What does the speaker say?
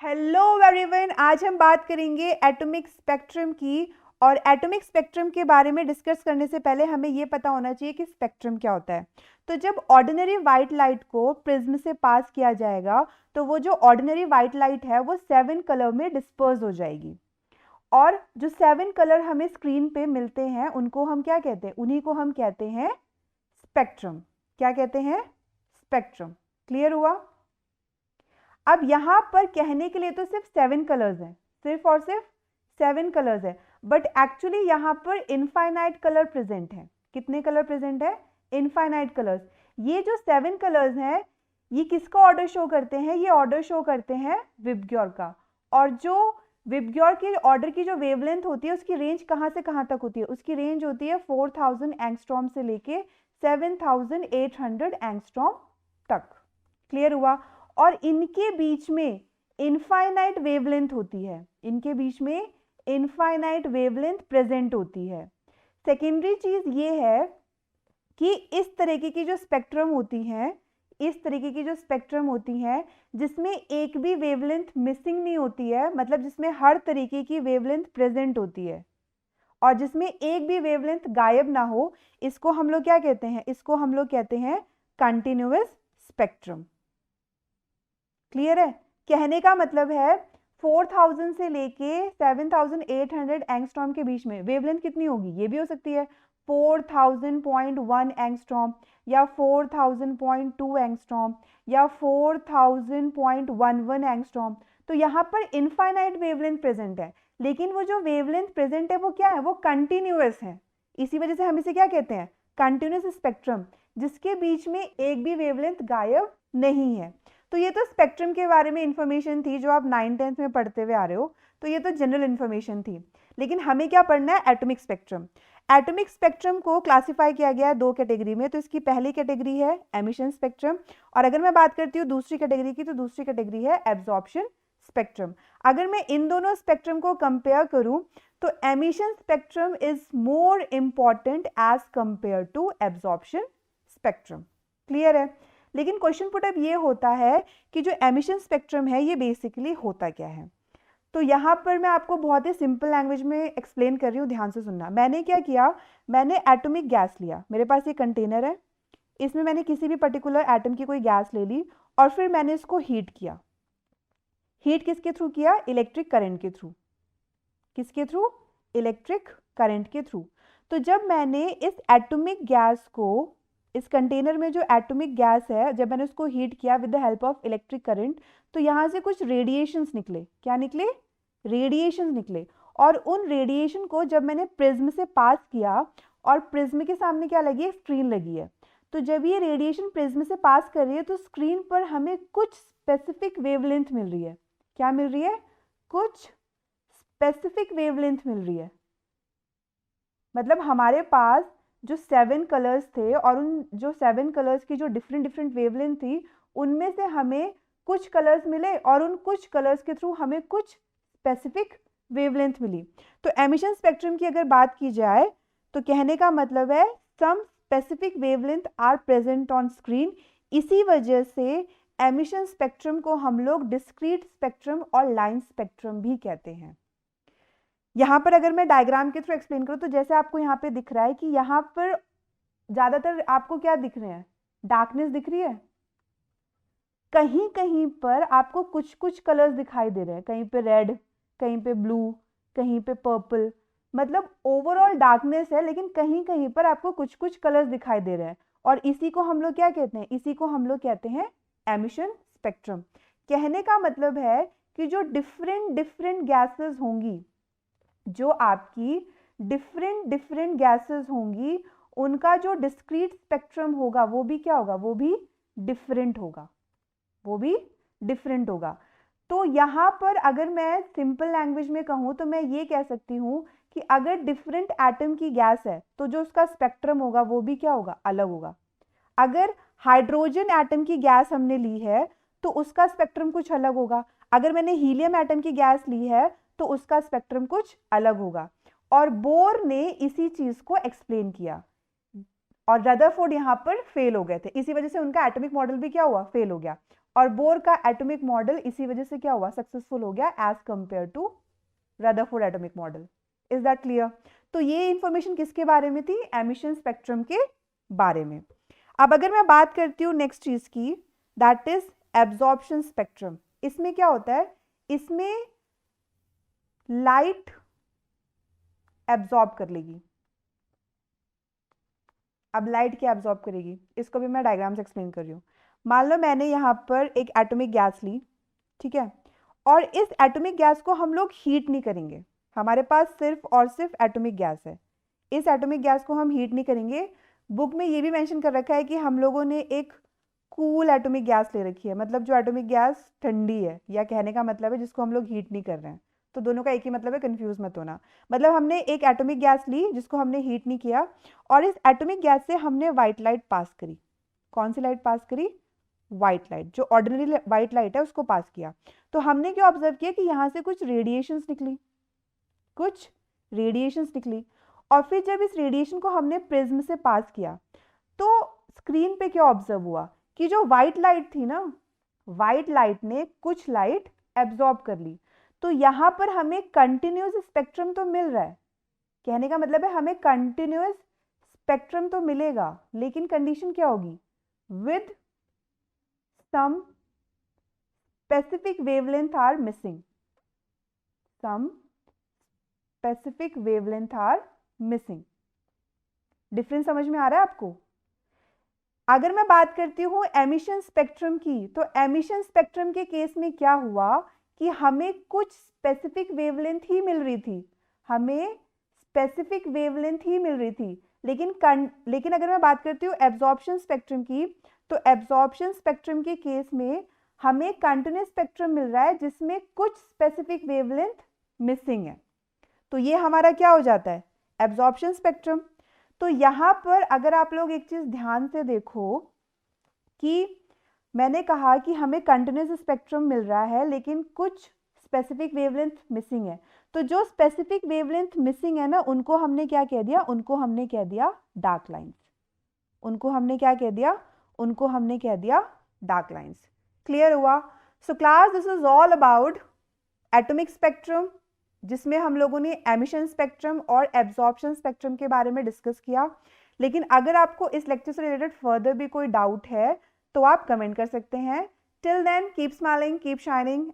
Hello everyone, आज हम बात करेंगे एटॉमिक स्पेक्ट्रम की। और एटॉमिक स्पेक्ट्रम के बारे में डिस्कस करने से पहले हमें ये पता होना चाहिए कि स्पेक्ट्रम क्या होता है। तो जब ऑर्डिनरी वाइट लाइट को प्रिज्म से पास किया जाएगा तो वो जो ऑर्डिनरी वाइट लाइट है वो 7 कलर में डिस्पर्स हो जाएगी। और जो 7 कलर हमें स्क्रीन पे मिलते हैं उनको हम क्या कहते हैं? उन्हीं को हम कहते हैं स्पेक्ट्रम। क्या कहते हैं? स्पेक्ट्रम। क्लियर हुआ? अब यहां पर कहने के लिए तो सिर्फ 7 कलर्स हैं, सिर्फ और सिर्फ 7 कलर्स है, बट एक्चुअली यहां पर इनफाइनाइट कलर प्रेजेंट है। कितने कलर प्रेजेंट है? Infinite colours. ये जो 7 कलर्स हैं ये किसका ऑर्डर शो करते हैं? ये ऑर्डर शो करते हैं विबग्योर का। और जो विबग्योर के ऑर्डर की जो वेवलेंथ होती है उसकी रेंज कहां से कहां तक होती है? उसकी रेंज होती है 4000 एंगस्ट्रॉम से लेके 7800 एंगस्ट्रॉम तक। क्लियर हुआ? और इनके बीच में इनफाइनाइट वेवलेंथ होती है, इनके बीच में इनफाइनाइट वेवलेंथ प्रेजेंट होती है। सेकेंडरी चीज ये है कि इस तरीके की जो स्पेक्ट्रम होती है, इस तरीके की जो स्पेक्ट्रम होती है जिसमें एक भी वेवलेंथ मिसिंग नहीं होती है, मतलब जिसमें हर तरीके की वेवलेंथ प्रेजेंट होती है और जिसमें एक भी वेवलेंथ गायब ना हो, इसको हम लोग क्या कहते हैं? इसको हम लोग कहते हैं कंटिन्यूअस स्पेक्ट्रम। क्लियर है? कहने का मतलब है 4000 से लेके 7800 एंगस्ट्रॉम के बीच में वेवलेंथ कितनी होगी? ये भी हो सकती है 4000.1 एंगस्ट्रॉम या 4000.2 एंगस्ट्रॉम या 4000.11 एंगस्ट्रॉम। तो यहाँ पर इनफाइनाइट वेवलेंथ प्रेजेंट है, लेकिन वो जो वेवलेंथ प्रेजेंट है वो क्या है? वो कंटिन्यूअस है। इसी वजह से हम इसे क्या कहते हैं? कंटिन्यूअस स्पेक्ट्रम, जिसके बीच में एक भी वेवलेंथ गायब नहीं है। तो ये तो स्पेक्ट्रम के बारे में इंफॉर्मेशन थी जो आप 9th-10th में पढ़ते हुए आ रहे हो, तो ये तो जनरल इंफॉर्मेशन थी। लेकिन हमें क्या पढ़ना है? Atomic spectrum. एटॉमिक स्पेक्ट्रम को क्लासिफाई किया गया है 2 कैटेगरी में। तो इसकी पहली कैटेगरी है एमिशन स्पेक्ट्रम, और अगर मैं बात करती हूँ दूसरी कैटेगरी की तो दूसरी कैटेगरी है एब्जॉर्प्शन स्पेक्ट्रम। अगर मैं इन दोनों स्पेक्ट्रम को कंपेयर करूं तो emission spectrum is more important as compare to absorption spectrum. Clear है? लेकिन क्वेश्चन पुटअप ये होता है कि जो एमिशन स्पेक्ट्रम है ये बेसिकली होता क्या है। तो यहाँ पर मैं आपको बहुत ही सिंपल लैंग्वेज में एक्सप्लेन कर रही हूँ, ध्यान से सुनना। मैंने क्या किया, मैंने एटॉमिक गैस लिया, मेरे पास ये कंटेनर है, इसमें मैंने किसी भी पर्टिकुलर एटम की कोई गैस ले ली और फिर मैंने इसको हीट किया। हीट किसके थ्रू किया? इलेक्ट्रिक करंट के थ्रू। किसके थ्रू? इलेक्ट्रिक करंट के थ्रू। तो जब मैंने इस एटॉमिक गैस को, इस कंटेनर में जो एटॉमिक गैस है, जब मैंने उसको हीट किया with the help of electric current, तो यहाँ से कुछ रेडिएशंस निकले। क्या निकले? रेडिएशंस निकले। और उन रेडिएशन को जब मैंने प्रिज्म से पास किया, और प्रिज्म के सामने क्या लगी है? स्क्रीन लगी है। तो जब ये रेडिएशन प्रिज्म से पास कर रही है तो स्क्रीन पर हमें कुछ स्पेसिफिक वेवलेंथ मिल रही है। क्या मिल रही है? कुछ स्पेसिफिक वेवलेंथ मिल रही है। मतलब हमारे पास जो 7 कलर्स थे और उन जो 7 कलर्स की जो डिफरेंट डिफरेंट वेवलेंथ थी, उनमें से हमें कुछ कलर्स मिले और उन कुछ कलर्स के थ्रू हमें कुछ स्पेसिफिक वेवलेंथ मिली। तो एमिशन स्पेक्ट्रम की अगर बात की जाए तो कहने का मतलब है some specific wavelength are present on screen. इसी वजह से एमिशन स्पेक्ट्रम को हम लोग डिस्क्रीट स्पेक्ट्रम और लाइन स्पेक्ट्रम भी कहते हैं। यहाँ पर अगर मैं डायग्राम के थ्रू एक्सप्लेन करूँ तो जैसे आपको यहाँ पे दिख रहा है कि यहाँ पर ज्यादातर आपको क्या दिख रहे हैं? डार्कनेस दिख रही है। कहीं कहीं पर आपको कुछ कुछ कलर्स दिखाई दे रहे हैं, कहीं पे रेड, कहीं पे ब्लू, कहीं पे पर्पल। मतलब ओवरऑल डार्कनेस है, लेकिन कहीं कहीं पर आपको कुछ कुछ कलर्स दिखाई दे रहे हैं। और इसी को हम लोग क्या कहते हैं? इसी को हम लोग कहते हैं एमिशन स्पेक्ट्रम। कहने का मतलब है कि जो डिफरेंट डिफरेंट गैसेस होंगी, जो आपकी डिफरेंट डिफरेंट गैसेस होंगी, उनका जो डिस्क्रीट स्पेक्ट्रम होगा वो भी क्या होगा? वो भी डिफरेंट होगा, वो भी डिफरेंट होगा। तो यहाँ पर अगर मैं सिंपल लैंग्वेज में कहूँ तो मैं ये कह सकती हूँ कि अगर डिफरेंट एटम की गैस है तो जो उसका स्पेक्ट्रम होगा वो भी क्या होगा? अलग होगा। अगर हाइड्रोजन एटम की गैस हमने ली है तो उसका स्पेक्ट्रम कुछ अलग होगा। अगर मैंने हीलियम एटम की गैस ली है तो उसका स्पेक्ट्रम कुछ अलग होगा। और बोर ने इसी चीज को एक्सप्लेन किया और रदरफोर्ड यहाँ पर फेल हो गए थे, इसी वजह से उनका एटॉमिक मॉडल भी क्या हुआ? फेल हो गया। और बोर का एटॉमिक मॉडल इसी वजह से क्या हुआ, सक्सेसफुल हो गया as compare to Rutherford atomic model. Is that clear? तो ये इंफॉर्मेशन किसके बारे में थी, एमिशन स्पेक्ट्रम के बारे में। अब अगर मैं बात करती हूँ नेक्स्ट चीज की, दैट इज एब्जॉर्प्शन स्पेक्ट्रम। इसमें क्या होता है, इसमें लाइट एब्जॉर्ब कर लेगी। अब लाइट क्या एब्जॉर्ब करेगी, इसको भी मैं डायग्राम से एक्सप्लेन कर रही हूँ। मान लो मैंने यहाँ पर एक एटॉमिक गैस ली, ठीक है, और इस एटॉमिक गैस को हम लोग हीट नहीं करेंगे, हमारे पास सिर्फ और सिर्फ एटॉमिक गैस है, इस एटॉमिक गैस को हम हीट नहीं करेंगे। बुक में ये भी मेंशन कर रखा है कि हम लोगों ने एक कूल एटॉमिक गैस ले रखी है, मतलब जो एटॉमिक गैस ठंडी है, या कहने का मतलब है जिसको हम लोग हीट नहीं कर रहे हैं। तो दोनों का एक ही मतलब है, कंफ्यूज मत होना। मतलब हमने एक एटॉमिक गैस ली जिसको हमने हीट नहीं किया, और इस एटॉमिक गैस से हमने व्हाइट लाइट पास करी। कौन सी लाइट पास करी, व्हाइट लाइट, जो ऑर्डिनरी व्हाइट लाइट है उसको पास किया। तो हमने क्या ऑब्जर्व किया कि यहाँ से कुछ रेडिएशंस निकली, कुछ रेडिएशंस निकली, और फिर जब इस रेडिएशन को हमने प्रिज्म से पास किया तो स्क्रीन पे क्या ऑब्जर्व हुआ कि जो व्हाइट लाइट थी ना, व्हाइट लाइट ने कुछ लाइट एब्जॉर्ब कर ली। तो यहाँ पर हमें कंटिन्यूस स्पेक्ट्रम तो मिल रहा है, कहने का मतलब है हमें कंटिन्यूस स्पेक्ट्रम तो मिलेगा, लेकिन कंडीशन क्या होगी, with some specific wavelength are missing, some specific wavelength are missing. Difference समझ में आ रहा है आपको? अगर मैं बात करती हूँ एमिशन स्पेक्ट्रम की, तो एमिशन स्पेक्ट्रम के केस में क्या हुआ कि हमें कुछ स्पेसिफिक वेवलेंथ ही मिल रही थी, हमें स्पेसिफिक वेवलेंथ ही मिल रही थी, लेकिन अगर मैं बात करती हूँ एब्जॉर्प्शन स्पेक्ट्रम की, तो एब्जॉर्प्शन स्पेक्ट्रम के केस में हमें कंटिन्यूस स्पेक्ट्रम मिल रहा है जिसमें कुछ स्पेसिफिक वेवलेंथ मिसिंग है। तो ये हमारा क्या हो जाता है, एब्जॉर्प्शन स्पेक्ट्रम। तो यहाँ पर अगर आप लोग एक चीज ध्यान से देखो कि मैंने कहा कि हमें कंटिन्यूस स्पेक्ट्रम मिल रहा है लेकिन कुछ स्पेसिफिक वेवलेंथ मिसिंग है। तो जो स्पेसिफिक वेवलेंथ मिसिंग है ना, उनको हमने क्या कह दिया, उनको हमने कह दिया डार्क लाइंस, उनको हमने क्या कह दिया, उनको हमने कह दिया डार्क लाइंस। क्लियर हुआ? So class, this is all about atomic spectrum, जिसमें हम लोगों ने एमिशन स्पेक्ट्रम और एब्जॉर्प्शन स्पेक्ट्रम के बारे में डिस्कस किया। लेकिन अगर आपको इस लेक्चर से रिलेटेड फर्दर भी कोई डाउट है तो आप कमेंट कर सकते हैं। Till then keep smiling, keep shining.